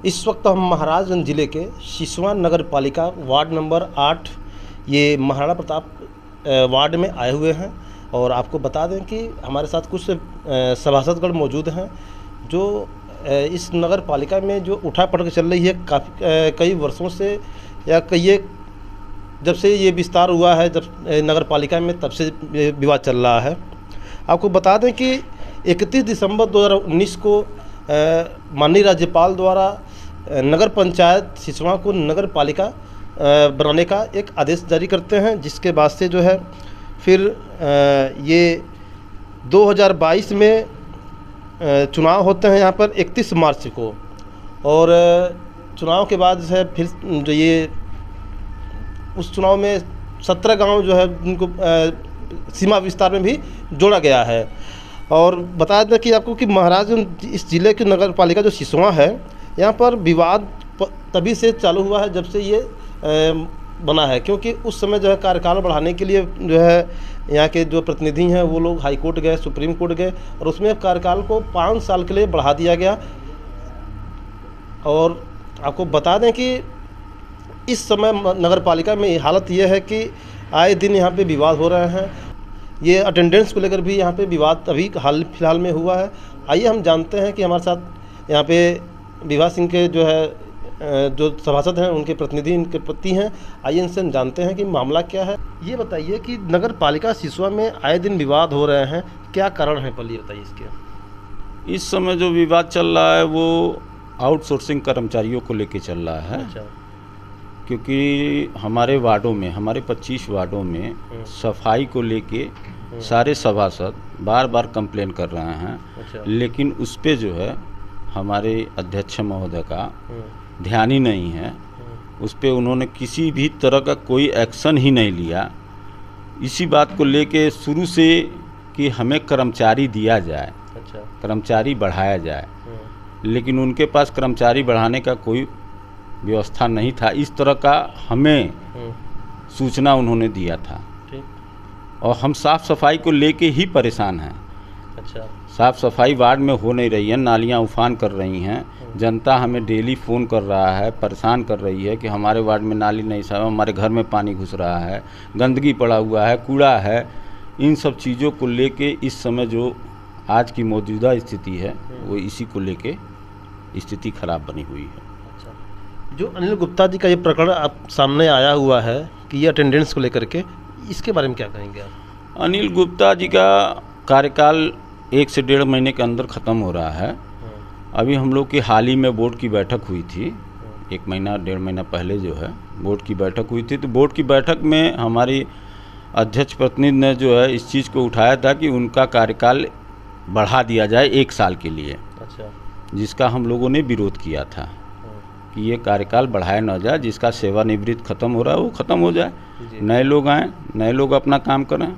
इस वक्त हम महाराजगंज जिले के सिसवा नगर पालिका वार्ड नंबर 8 ये महाराणा प्रताप वार्ड में आए हुए हैं और आपको बता दें कि हमारे साथ कुछ सभासदगण मौजूद हैं जो इस नगर पालिका में जो उठा पटक चल रही है काफ़ी कई वर्षों से या कई जब से ये विस्तार हुआ है जब नगर पालिका में तब से विवाद चल रहा है। आपको बता दें कि 31 दिसंबर 2019 को माननीय राज्यपाल द्वारा नगर पंचायत सिसवा को नगर पालिका बनाने का एक आदेश जारी करते हैं, जिसके बाद से जो है फिर ये 2022 में चुनाव होते हैं यहाँ पर 31 मार्च को, और चुनाव के बाद जो है फिर जो ये उस चुनाव में 17 गांव जो है उनको सीमा विस्तार में भी जोड़ा गया है। और बता दें कि आपको कि महाराजगंज इस जिले की नगर पालिका जो सिसवा है यहाँ पर विवाद तभी से चालू हुआ है जब से ये बना है, क्योंकि उस समय जो है कार्यकाल बढ़ाने के लिए जो है यहाँ के जो प्रतिनिधि हैं वो लोग हाई कोर्ट गए, सुप्रीम कोर्ट गए और उसमें कार्यकाल को 5 साल के लिए बढ़ा दिया गया। और आपको बता दें कि इस समय नगर पालिका में हालत ये है कि आए दिन यहाँ पे विवाद हो रहे हैं। ये अटेंडेंस को लेकर भी यहाँ पे विवाद अभी हाल फिलहाल में हुआ है। आइए हम जानते हैं कि हमारे साथ यहाँ पे विभा सिंह के जो है जो सभासद हैं उनके प्रतिनिधि इनके पति हैं। आइए इनसे हम जानते हैं कि मामला क्या है। ये बताइए कि नगर पालिका सिसवा में आए दिन विवाद हो रहे हैं, क्या कारण है, पहले बताइए इसके। इस समय जो विवाद चल रहा है वो आउटसोर्सिंग कर्मचारियों को लेके चल रहा है। अच्छा। क्योंकि हमारे वार्डों में, हमारे 25 वार्डों में सफाई को लेके सारे सभासद बार बार कंप्लेन कर रहे हैं। अच्छा। लेकिन उस पे जो है हमारे अध्यक्ष महोदय का ध्यान ही नहीं है। उस पे उन्होंने किसी भी तरह का कोई एक्शन ही नहीं लिया। इसी बात को लेके शुरू से कि हमें कर्मचारी दिया जाए। अच्छा। कर्मचारी बढ़ाया जाए, लेकिन उनके पास कर्मचारी बढ़ाने का कोई व्यवस्था नहीं था। इस तरह का हमें सूचना उन्होंने दिया था। ठीक। और हम साफ़ सफाई को लेके ही परेशान हैं। अच्छा। साफ़ सफाई वार्ड में हो नहीं रही है, नालियां उफान कर रही हैं। जनता हमें डेली फ़ोन कर रहा है, परेशान कर रही है कि हमारे वार्ड में नाली नहीं साफ, हमारे घर में पानी घुस रहा है, गंदगी पड़ा हुआ है, कूड़ा है। इन सब चीज़ों को लेके इस समय जो आज की मौजूदा स्थिति है वो इसी को लेके स्थिति खराब बनी हुई है। जो अनिल गुप्ता जी का ये प्रकरण आप सामने आया हुआ है कि ये अटेंडेंस को लेकर के, इसके बारे में क्या कहेंगे आप? अनिल गुप्ता जी का कार्यकाल 1 से 1.5 महीने के अंदर ख़त्म हो रहा है। अभी हम लोग की हाल ही में बोर्ड की बैठक हुई थी, 1 महीना 1.5 महीना पहले जो है बोर्ड की बैठक हुई थी। तो बोर्ड की बैठक में हमारी अध्यक्ष प्रतिनिधि ने जो है इस चीज़ को उठाया था कि उनका कार्यकाल बढ़ा दिया जाए 1 साल के लिए। अच्छा। जिसका हम लोगों ने विरोध किया था कि ये कार्यकाल बढ़ाया न जाए, जिसका सेवानिवृत्त ख़त्म हो रहा है वो ख़त्म हो जाए, नए लोग आएँ, नए लोग अपना काम करें।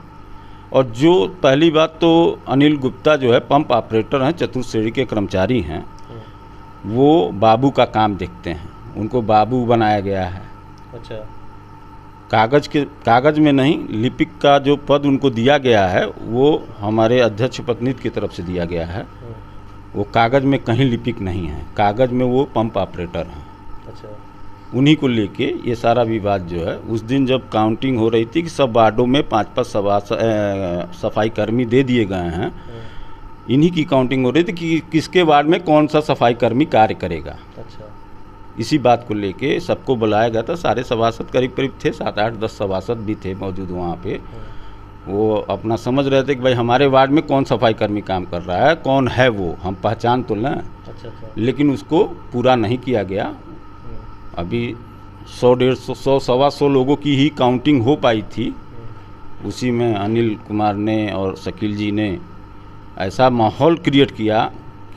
और जो पहली बात तो अनिल गुप्ता जो है पंप ऑपरेटर हैं, चतुर्थ श्रेणी के कर्मचारी हैं, वो बाबू का काम देखते हैं, उनको बाबू बनाया गया है। अच्छा। कागज़ में नहीं, लिपिक का जो पद उनको दिया गया है वो हमारे अध्यक्ष प्रतिनिधि की तरफ से दिया गया है। वो कागज़ में कहीं लिपिक नहीं है, कागज़ में वो पंप ऑपरेटर हैं। अच्छा। उन्हीं को लेके ये सारा विवाद जो है उस दिन जब काउंटिंग हो रही थी कि सब वार्डों में 5-5 सफाई कर्मी दे दिए गए हैं, इन्हीं की काउंटिंग हो रही थी कि किसके वार्ड में कौन सा सफाई कर्मी कार्य करेगा। अच्छा। इसी बात को लेके सबको बुलाया गया था। सारे सभासद करीब थे, 7-8-10 सभासद भी थे मौजूद वहाँ पे। वो अपना समझ रहे थे कि भाई हमारे वार्ड में कौन सफाई कर्मी काम कर रहा है, कौन है वो, हम पहचान तो लें। अच्छा। लेकिन उसको पूरा नहीं किया गया। अभी 100-150 100-125 लोगों की ही काउंटिंग हो पाई थी। उसी में अनिल कुमार ने और शकील जी ने ऐसा माहौल क्रिएट किया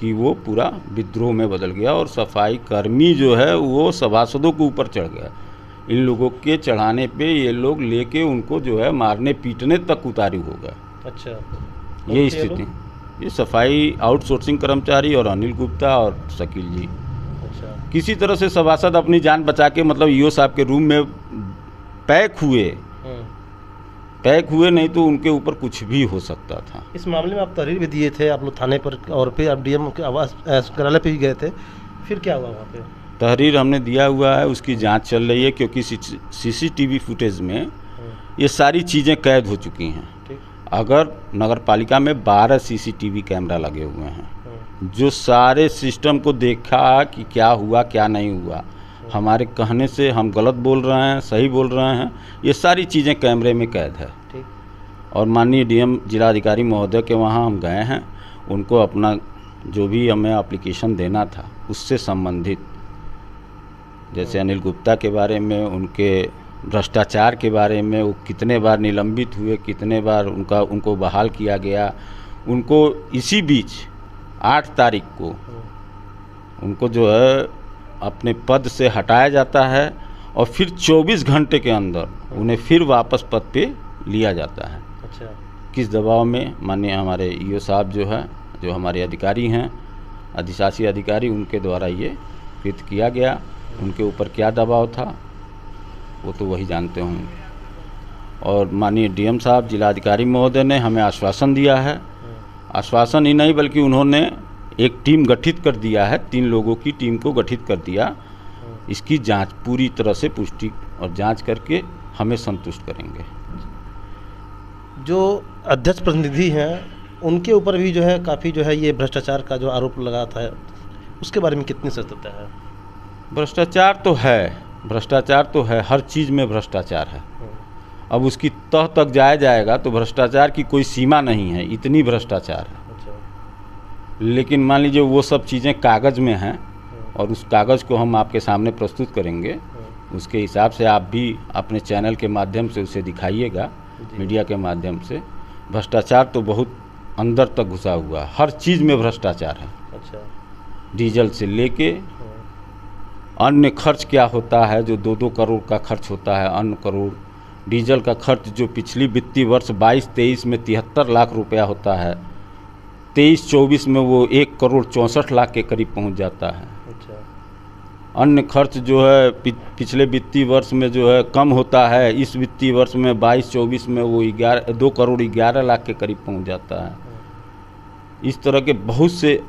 कि वो पूरा विद्रोह में बदल गया और सफाई कर्मी जो है वो सभासदों के ऊपर चढ़ गया। इन लोगों के चढ़ाने पे ये लोग लेके उनको जो है मारने पीटने तक उतारू हो गए। अच्छा। ये स्थिति, ये सफाई आउटसोर्सिंग कर्मचारी और अनिल गुप्ता और शकील जी। अच्छा। किसी तरह से सभासद अपनी जान बचा के मतलब ईओ साहब के रूम में पैक हुए, नहीं तो उनके ऊपर कुछ भी हो सकता था। इस मामले में आप तहरीर भी दिए थे आप लोग थाने पर, और फिर आप डीएम के आवास कार्यालय पे भी गए थे। फिर क्या हुआ वहाँ पे? तहरीर हमने दिया हुआ है, उसकी जांच चल रही है, क्योंकि सीसीटीवी फुटेज में ये सारी चीज़ें कैद हो चुकी हैं। अगर नगर पालिका में 12 सीसीटीवी कैमरा लगे हुए हैं जो सारे सिस्टम को देखा कि क्या हुआ क्या नहीं हुआ, हमारे कहने से हम गलत बोल रहे हैं सही बोल रहे हैं, ये सारी चीज़ें कैमरे में कैद है। और माननीय डीएम जिलाधिकारी महोदय के वहाँ हम गए हैं, उनको अपना जो भी हमें एप्लीकेशन देना था उससे संबंधित, जैसे अनिल गुप्ता के बारे में, उनके भ्रष्टाचार के बारे में, वो कितने बार निलंबित हुए, कितने बार उनको बहाल किया गया, उनको इसी बीच 8 तारीख को उनको जो है अपने पद से हटाया जाता है और फिर 24 घंटे के अंदर उन्हें फिर वापस पद पे लिया जाता है। अच्छा। किस दबाव में? माननीय हमारे ईओ साहब जो है, जो हमारे अधिकारी हैं, अधिशासी अधिकारी, उनके द्वारा ये कृत किया गया। उनके ऊपर क्या दबाव था वो तो वही जानते होंगे। और माननीय डीएम साहब, जिलाधिकारी महोदय ने हमें आश्वासन दिया है। आश्वासन ही नहीं बल्कि उन्होंने एक टीम गठित कर दिया है, 3 लोगों की टीम को गठित कर दिया। इसकी जांच पूरी तरह से पुष्टि और जांच करके हमें संतुष्ट करेंगे। जो अध्यक्ष प्रतिनिधि हैं उनके ऊपर भी जो है काफ़ी जो है ये भ्रष्टाचार का जो आरोप लगा था, उसके बारे में कितनी सत्यता है? भ्रष्टाचार तो है, हर चीज़ में भ्रष्टाचार है। अब उसकी तह तक जाएगा तो भ्रष्टाचार की कोई सीमा नहीं है, इतनी भ्रष्टाचार है। लेकिन मान लीजिए वो सब चीज़ें कागज़ में हैं और उस कागज़ को हम आपके सामने प्रस्तुत करेंगे, उसके हिसाब से आप भी अपने चैनल के माध्यम से उसे दिखाइएगा, मीडिया के माध्यम से। भ्रष्टाचार तो बहुत अंदर तक घुसा हुआ है, हर चीज़ में भ्रष्टाचार है। अच्छा। डीजल से लेके अन्य खर्च क्या होता है, जो 2-2 करोड़ का खर्च होता है, अन्य करोड़ डीजल का खर्च जो पिछली वित्तीय वर्ष 22-23 में 73 लाख रुपया होता है, 23-24 में वो 1 करोड़ 64 लाख के करीब पहुंच जाता है। अच्छा। अन्य खर्च जो है पिछले वित्तीय वर्ष में जो है कम होता है, इस वित्तीय वर्ष में 22-24 में वो 2 करोड़ 11 लाख के करीब पहुंच जाता है। इस तरह के बहुत से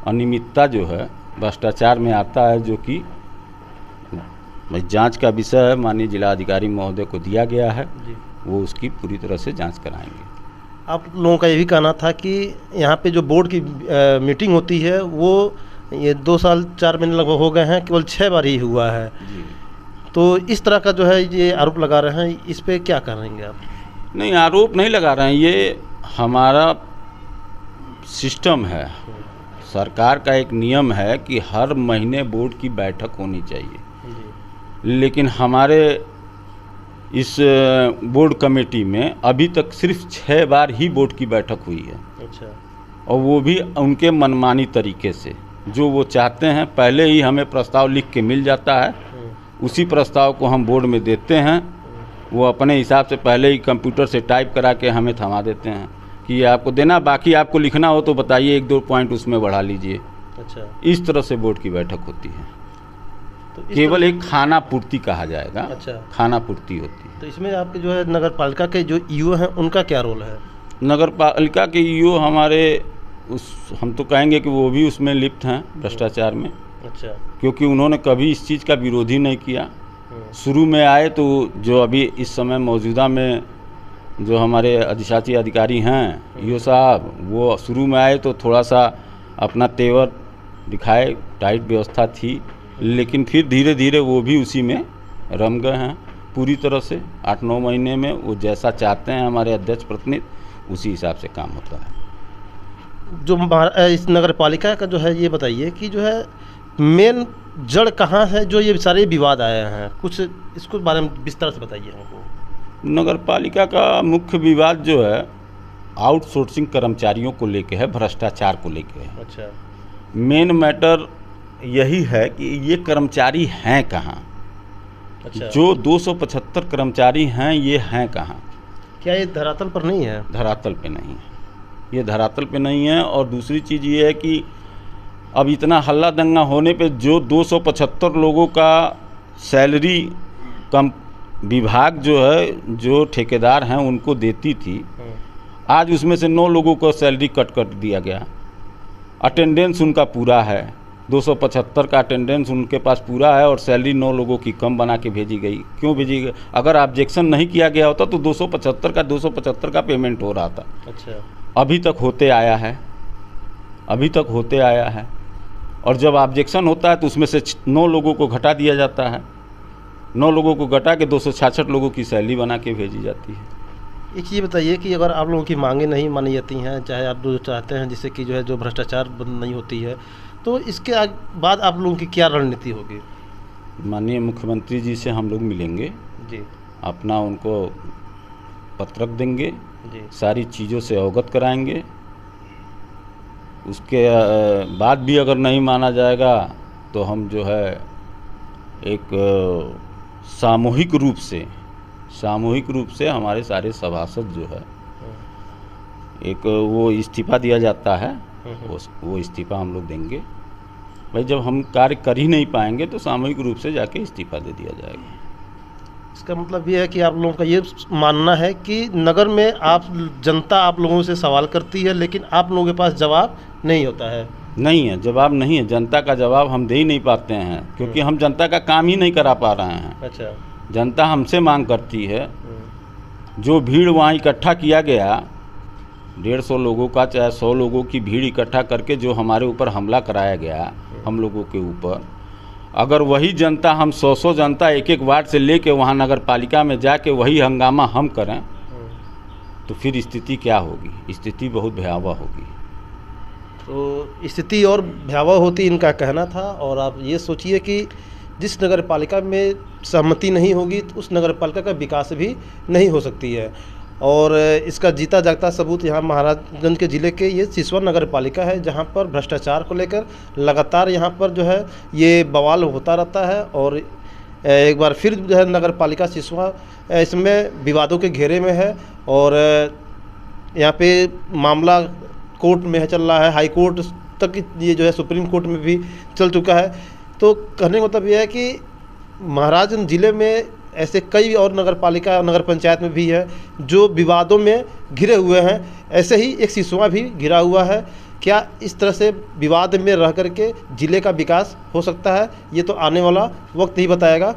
अनियमितता जो है भ्रष्टाचार में आता है, जो कि जांच का विषय है, माननीय जिलाधिकारी महोदय को दिया गया है, वो उसकी पूरी तरह से जांच कराएंगे। आप लोगों का ये भी कहना था कि यहाँ पे जो बोर्ड की मीटिंग होती है वो ये 2 साल 4 महीने लगभग हो गए हैं, केवल 6 बार ही हुआ है। तो इस तरह का जो है ये आरोप लगा रहे हैं, इस पे क्या करेंगे आप? नहीं, आरोप नहीं लगा रहे हैं, ये हमारा सिस्टम है। सरकार का एक नियम है कि हर महीने बोर्ड की बैठक होनी चाहिए, लेकिन हमारे इस बोर्ड कमेटी में अभी तक सिर्फ 6 बार ही बोर्ड की बैठक हुई है। अच्छा। और वो भी उनके मनमानी तरीके से, जो वो चाहते हैं। पहले ही हमें प्रस्ताव लिख के मिल जाता है, उसी प्रस्ताव को हम बोर्ड में देते हैं, वो अपने हिसाब से पहले ही कंप्यूटर से टाइप करा के हमें थमा देते हैं कि ये आपको देना, बाकी आपको लिखना हो तो बताइए, 1-2 पॉइंट उसमें बढ़ा लीजिए। अच्छा। इस तरह से बोर्ड की बैठक होती है। तो केवल एक खाना पूर्ति कहा जाएगा। अच्छा। खाना पूर्ति होती है। तो इसमें आपके जो है नगर पालिका के जो ईओ हैं उनका क्या रोल है? नगर पालिका के ईओ हमारे हम तो कहेंगे कि वो भी उसमें लिप्त हैं भ्रष्टाचार में। अच्छा। क्योंकि उन्होंने कभी इस चीज़ का विरोध ही नहीं किया। शुरू में आए तो जो अभी इस समय मौजूदा में जो हमारे अधिशासी अधिकारी हैं ईओ साहब, वो शुरू में आए तो थोड़ा सा अपना तेवर दिखाए, टाइट व्यवस्था थी, लेकिन फिर धीरे धीरे वो भी उसी में रम गए हैं पूरी तरह से। 8-9 महीने में वो जैसा चाहते हैं हमारे अध्यक्ष प्रतिनिधि, उसी हिसाब से काम होता है। जो इस नगर पालिका का जो है ये बताइए कि जो है मेन जड़ कहाँ है जो ये सारे विवाद आए हैं, कुछ इसको बारे में विस्तार से बताइए हमको। नगर पालिका का मुख्य विवाद जो है आउटसोर्सिंग कर्मचारियों को लेके है, भ्रष्टाचार को लेके है। अच्छा। मेन मैटर यही है कि ये कर्मचारी हैं कहाँ? अच्छा। जो 275 कर्मचारी हैं, ये हैं कहाँ? क्या ये धरातल पर नहीं है? धरातल पे नहीं है, ये धरातल पे नहीं है। और दूसरी चीज़ ये है कि अब इतना हल्ला दंगा होने पे जो 275 लोगों का सैलरी कम विभाग जो है, जो ठेकेदार हैं उनको देती थी, आज उसमें से 9 लोगों को सैलरी कट कर दिया गया। अटेंडेंस उनका पूरा है, 275 का अटेंडेंस उनके पास पूरा है और सैलरी 9 लोगों की कम बना के भेजी गई। क्यों भेजी गई? अगर ऑब्जेक्शन नहीं किया गया होता तो 275 का पेमेंट हो रहा था। अच्छा। अभी तक होते आया है और जब ऑब्जेक्शन होता है तो उसमें से 9 लोगों को घटा दिया जाता है। 9 लोगों को घटा के 266 लोगों की सैलरी बना के भेजी जाती है। एक चीज़ बताइए कि अगर आप लोगों की मांगें नहीं मानी जाती हैं, चाहे आप जो चाहते हैं जिससे कि जो है जो भ्रष्टाचार बंद नहीं होती है, तो इसके बाद आप लोगों की क्या रणनीति होगी? माननीय मुख्यमंत्री जी से हम लोग मिलेंगे जी अपना उनको पत्रक देंगे, जी सारी चीज़ों से अवगत कराएंगे। उसके बाद भी अगर नहीं माना जाएगा तो हम जो है एक सामूहिक रूप से हमारे सारे सभासद जो है एक वो इस्तीफ़ा दिया जाता है, वो इस्तीफ़ा हम लोग देंगे। भाई जब हम कार्य कर ही नहीं पाएंगे तो सामूहिक रूप से जाके इस्तीफ़ा दे दिया जाएगा। इसका मतलब ये है कि आप लोगों का ये मानना है कि नगर में जनता आप लोगों से सवाल करती है लेकिन आप लोगों के पास जवाब नहीं होता है। नहीं है, जवाब नहीं है। जनता का जवाब हम दे ही नहीं पाते हैं क्योंकि हम जनता का काम ही नहीं करा पा रहे हैं। अच्छा। जनता हमसे मांग करती है। जो भीड़ वहाँ इकट्ठा किया गया, 150 लोगों का चाहे 100 लोगों की भीड़ इकट्ठा करके जो हमारे ऊपर हमला कराया गया, हम लोगों के ऊपर, अगर वही जनता हम 100 जनता एक वार्ड से लेके वहाँ नगर पालिका में जाके वही हंगामा हम करें तो फिर स्थिति क्या होगी? स्थिति बहुत भयावह होगी। तो स्थिति और भयावह होती इनका कहना था। और आप ये सोचिए कि जिस नगर पालिका में सहमति नहीं होगी तो उस नगर पालिका का विकास भी नहीं हो सकती है। और इसका जीता जागता सबूत यहाँ महाराजगंज के ज़िले के ये सिसवा नगर पालिका है, जहाँ पर भ्रष्टाचार को लेकर लगातार यहाँ पर जो है ये बवाल होता रहता है। और एक बार फिर जो है नगर पालिका सिसवा इसमें विवादों के घेरे में है और यहाँ पे मामला कोर्ट में चल रहा है, हाई कोर्ट तक ये जो है सुप्रीम कोर्ट में भी चल चुका है। तो कहने का मतलब ये है कि महाराजगंज ज़िले में ऐसे कई और नगर पालिका और नगर पंचायत में भी है जो विवादों में घिरे हुए हैं। ऐसे ही एक सिसवा भी घिरा हुआ है। क्या इस तरह से विवाद में रह करके ज़िले का विकास हो सकता है? ये तो आने वाला वक्त ही बताएगा।